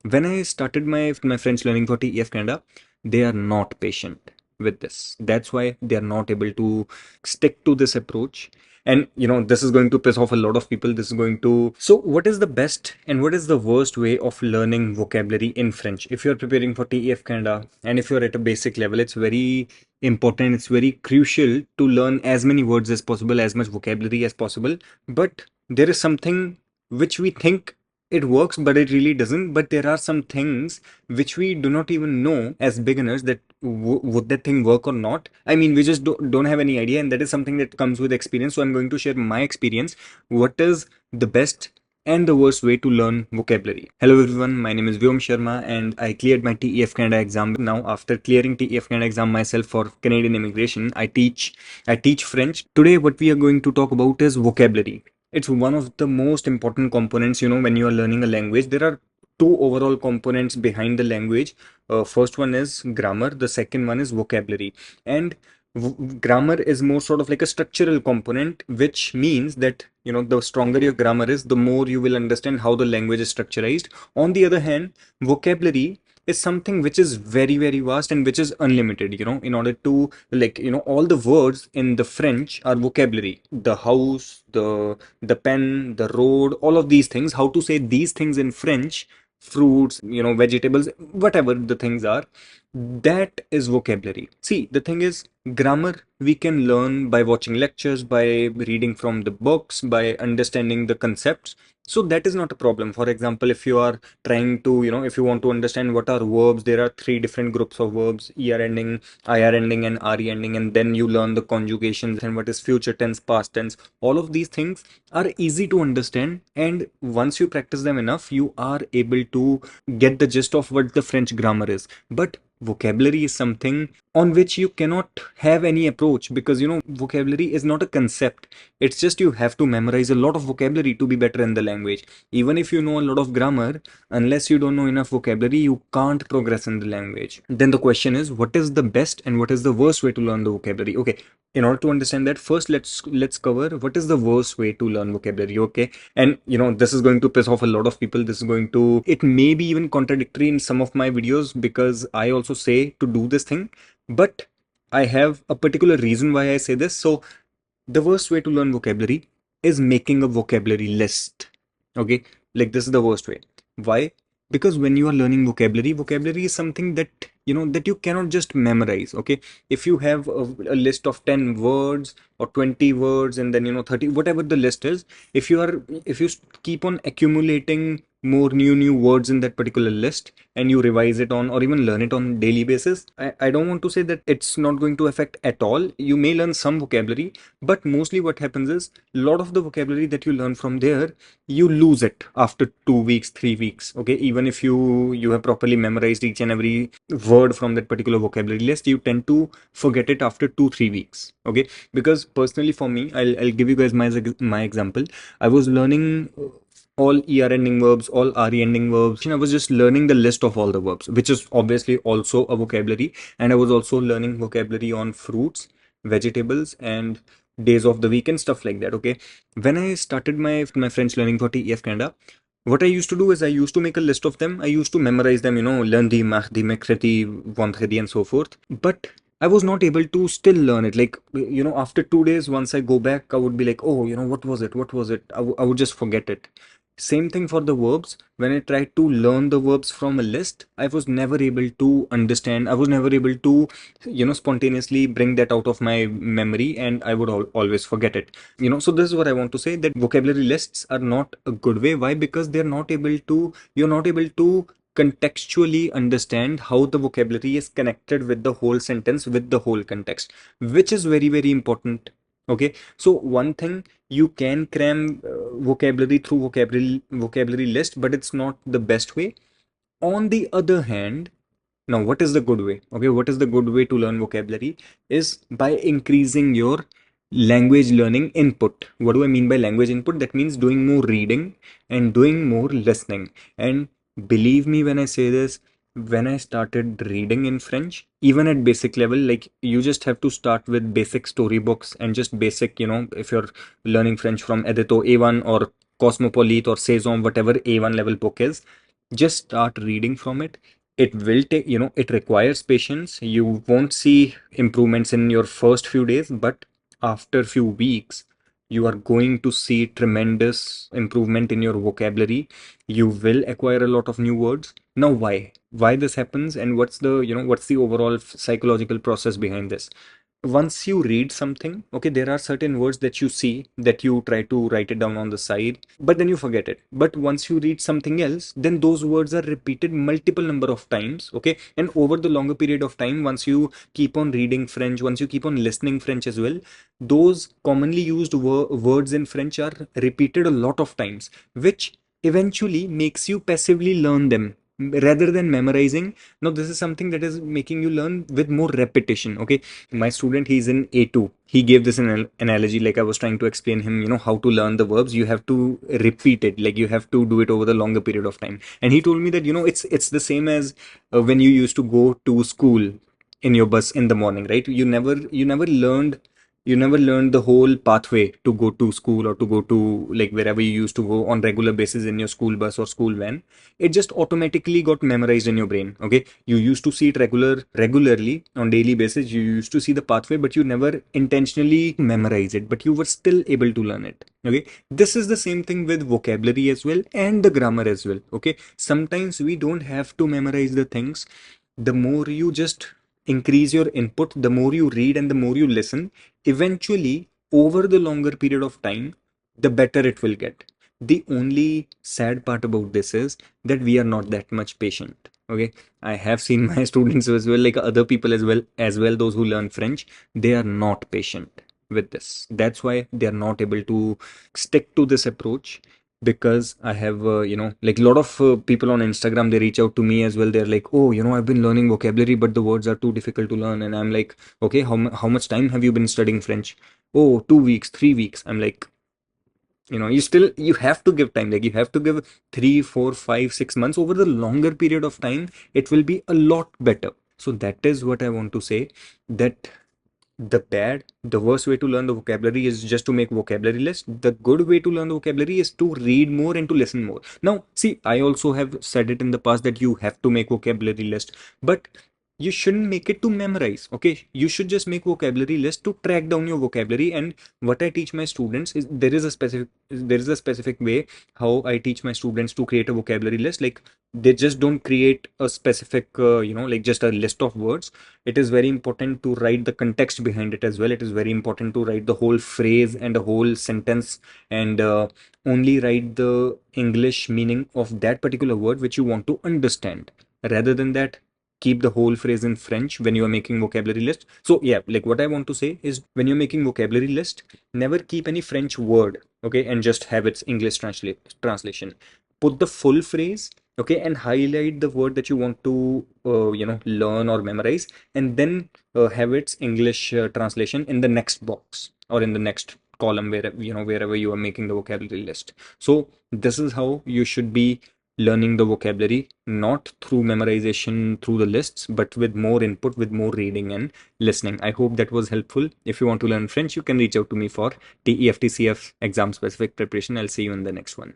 When I started my French learning for TEF Canada, they are not patient with this. That's why they are not able to stick to this approach. And this is going to piss off a lot of people. This is going to. So, what is the best and what is the worst way of learning vocabulary in French? If you're preparing for TEF Canada and if you're at a basic level, it's very important, it's very crucial to learn as many words as possible, as much vocabulary as possible. But there is something which we think it works, but it really doesn't. But there are some things which we do not even know as beginners that would that thing work or not. I mean, we just don't have any idea, and that is something that comes with experience. So I'm going to share my experience. What is the best and the worst way to learn vocabulary? Hello everyone, my name is Vyom Sharma, and I cleared my TEF Canada exam. Now, after clearing TEF Canada exam myself for Canadian immigration, I teach French. Today, what we are going to talk about is vocabulary. It's one of the most important components, when you are learning a language. There are two overall components behind the language. First one is grammar, the second one is vocabulary. And grammar is more sort of like a structural component, which means that, the stronger your grammar is, the more you will understand how the language is structurized. On the other hand, vocabulary is something which is very, very vast and which is unlimited. In order to, like, all the words in the French are vocabulary. The house, the pen, the road, all of these things, how to say these things in French, fruits, vegetables, whatever the things are, that is vocabulary. See, the thing is, grammar we can learn by watching lectures, by reading from the books, by understanding the concepts. So that is not a problem. For example, if you are trying to, if you want to understand what are verbs, there are three different groups of verbs: er ending, ir ending, and re ending. And then you learn the conjugations and what is future tense, past tense. All of these things are easy to understand, and once you practice them enough, you are able to get the gist of what the French grammar is. But vocabulary is something on which you cannot have any approach, because vocabulary is not a concept. It's just you have to memorize a lot of vocabulary to be better in the language. Even if you know a lot of grammar, unless you don't know enough vocabulary, you can't progress in the language. Then the question is, what is the best and what is the worst way to learn the vocabulary? Okay, in order to understand that, first let's cover what is the worst way to learn vocabulary. Okay, and this is going to piss off a lot of people. This is going to, it may be even contradictory in some of my videos, because I also say to do this thing, but I have a particular reason why I say this. So the worst way to learn vocabulary is making a vocabulary list. Okay, like this is the worst way. Why? Because when you are learning vocabulary, vocabulary is something that that you cannot just memorize. Okay, if you have a list of 10 words or 20 words, and then 30, whatever the list is, if you keep on accumulating more new words in that particular list, and you revise it on, or even learn it on daily basis, I don't want to say that it's not going to affect at all. You may learn some vocabulary, but mostly what happens is, a lot of the vocabulary that you learn from there, you lose it after 2 weeks, 3 weeks. Okay, even if you have properly memorized each and every word from that particular vocabulary list, you tend to forget it after 2 3 weeks. Okay, because personally for me, I'll give you guys my example. I was learning all er ending verbs, all re ending verbs. I was just learning the list of all the verbs, which is obviously also a vocabulary. And I was also learning vocabulary on fruits, vegetables, and days of the week and stuff like that. Okay, when I started my French learning for TEF Canada, what I used to do is I used to make a list of them. I used to memorize them, lundi, mardi, mercredi, vendredi, and so forth. But I was not able to still learn it. Like, after 2 days, once I go back, I would be like, oh, what was it? What was it? I would just forget it. Same thing for the verbs. When I tried to learn the verbs from a list, I was never able to understand. I was never able to, spontaneously bring that out of my memory, and I would always forget it. So this is what I want to say, that vocabulary lists are not a good way. Why? Because you're not able to contextually understand how the vocabulary is connected with the whole sentence, with the whole context, which is very, very important. Okay, so one thing, you can cram vocabulary through vocabulary list, but it's not the best way. On the other hand, now what is the good way? Okay, what is the good way to learn vocabulary is by increasing your language learning input. What do I mean by language input? That means doing more reading and doing more listening. And believe me when I say this, when I started reading in French, even at basic level, like, you just have to start with basic storybooks and just basic, if you're learning French from Edito A1 or Cosmopolite or Saison, whatever A1 level book is, just start reading from it. It will take, it requires patience. You won't see improvements in your first few days, but after few weeks, you are going to see tremendous improvement in your vocabulary. You will acquire a lot of new words. Now, why this happens, and what's the overall psychological process behind this? Once you read something, okay, there are certain words that you see, that you try to write it down on the side, but then you forget it. But once you read something else, then those words are repeated multiple number of times, okay? And over the longer period of time, once you keep on reading French, once you keep on listening French as well, those commonly used words in French are repeated a lot of times, which eventually makes you passively learn them rather than memorizing. Now, this is something that is making you learn with more repetition, okay? My student, he's in A2. He gave this analogy, like I was trying to explain him, how to learn the verbs. You have to repeat it, like you have to do it over the longer period of time. And he told me that, it's the same as when you used to go to school in your bus in the morning, right? You never learned the whole pathway to go to school, or to go to like wherever you used to go on regular basis in your school bus or school van. It just automatically got memorized in your brain, okay? You used to see it regularly on daily basis. You used to see the pathway, but you never intentionally memorize it, but you were still able to learn it, okay? This is the same thing with vocabulary as well, and the grammar as well, okay? Sometimes we don't have to memorize the things. The more you just increase your input, the more you read and the more you listen, eventually over the longer period of time, the better it will get. The only sad part about this is that we are not that much patient, okay? I have seen my students as well, like other people as well, those who learn French, they are not patient with this. That's why they are not able to stick to this approach. Because I have, like a lot of people on Instagram, they reach out to me as well. They're like, oh, I've been learning vocabulary, but the words are too difficult to learn. And I'm like, okay, how much time have you been studying French? Oh, 2 weeks, 3 weeks. I'm like, you have to give time. Like, you have to give 3, 4, 5, 6 months. Over the longer period of time, it will be a lot better. So that is what I want to say, that the worst way to learn the vocabulary is just to make vocabulary list. The good way to learn the vocabulary is to read more and to listen more. Now, see, I also have said it in the past that you have to make vocabulary list, but you shouldn't make it to memorize, okay? You should just make vocabulary list to track down your vocabulary. And what I teach my students is, there is a specific way how I teach my students to create a vocabulary list. Like, they just don't create a specific like just a list of words. It is very important to write the context behind it as well. It is very important to write the whole phrase and a whole sentence, and only write the English meaning of that particular word which you want to understand. Rather than that, keep the whole phrase in French when you are making vocabulary list. So yeah, like what I want to say is, when you're making vocabulary list, never keep any French word, okay, and just have its English translation. Put the full phrase, okay, and highlight the word that you want to learn or memorize, and then have its English translation in the next box or in the next column, wherever you are making the vocabulary list. So this is how you should be learning the vocabulary, not through memorization through the lists, but with more input, with more reading and listening. I hope that was helpful. If you want to learn French, you can reach out to me for TEF exam specific preparation. I'll see you in the next one.